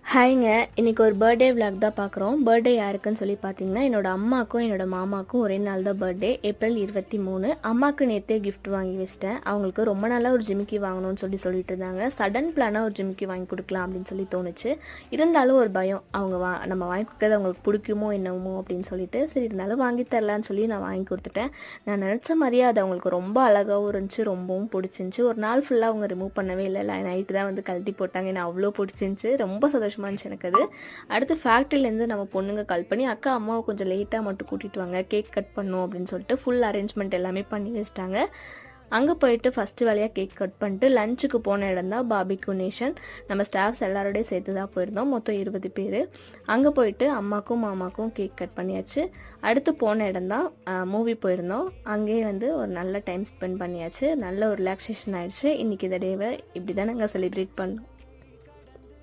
ஹாய்ங்க. இன்னைக்கு ஒரு birthday vlog தான் பார்க்குறோம். பர்த்டே யாருக்குன்னு சொல்லி பார்த்தீங்கன்னா, என்னோட அம்மாக்கும், என்னோட மாமாக்கும் ஒரே நாள் தான் பர்த்டே. ஏப்ரல் 23. அம்மாக்கு நேத்தே கிஃப்ட் வாங்கி வச்சுட்டேன். அவங்களுக்கு ரொம்ப நாளா ஒரு ஜிமிக்கி வாங்கணும்னு சொல்லிட்டு இருந்தாங்க. சடன் பிளானா ஒரு ஜிமிக்கி வாங்கி கொடுக்கலாம் அப்படின்னு சொல்லி தோணுச்சு. இருந்தாலும் ஒரு பயம். அவங்க நம்ம வாங்கி கொடுக்கறது அவங்களுக்கு பிடிக்குமோ என்னமோ அப்படின்னு சொல்லிட்டு, சரி இருந்தாலும் வாங்கி தரலான்னு சொல்லி நான் வாங்கி கொடுத்துட்டேன். நான் நினச்ச மாதிரியே அது அவங்களுக்கு ரொம்ப அழகாகவும் இருந்துச்சு, ரொம்பவும் பிடிச்சிருந்துச்சு. ஒரு நாள் ஃபுல்லாக அவங்க ரிமூவ் பண்ணவே இல்லை. நைட்டு தான் வந்து கழட்டி போட்டாங்க. எனக்கு அவ்வளோ பிடிச்சிருந்துச்சு. ரொம்ப சந்தோஷமாக இருந்துச்சு எனக்கு அது. அடுத்து ஃபேக்ட்ரிலேருந்து நம்ம பொண்ணுங்க கால் பண்ணி, அக்கா அம்மாவை கொஞ்சம் லேட்டாக மட்டும் கூட்டிகிட்டு வாங்க, கேக் கட் பண்ணும் அப்படின்னு சொல்லிட்டு ஃபுல் அரேஞ்ச்மெண்ட் எல்லாமே பண்ணி வச்சிட்டாங்க. அங்கே போயிட்டு ஃபஸ்ட்டு வேலையாக கேக் கட் பண்ணிட்டு லஞ்சுக்கு போன இடம் தான் பாபிக்யூ நேஷன். நம்ம ஸ்டாஃப்ஸ் எல்லாரோடய சேர்த்து தான் போயிருந்தோம். மொத்தம் 20 பேர். அங்கே போயிட்டு அம்மாக்கும் மாமாக்கும் கேக் கட் பண்ணியாச்சு. அடுத்து போன இடம் தான் மூவி போயிருந்தோம். அங்கேயே வந்து ஒரு நல்ல டைம் ஸ்பெண்ட் பண்ணியாச்சு. நல்ல ஒரு ரிலாக்ஸேஷன் ஆயிடுச்சு. இன்றைக்கி இந்த டேவை இப்படி தான் நாங்கள் செலிப்ரேட் பண்ணோம்.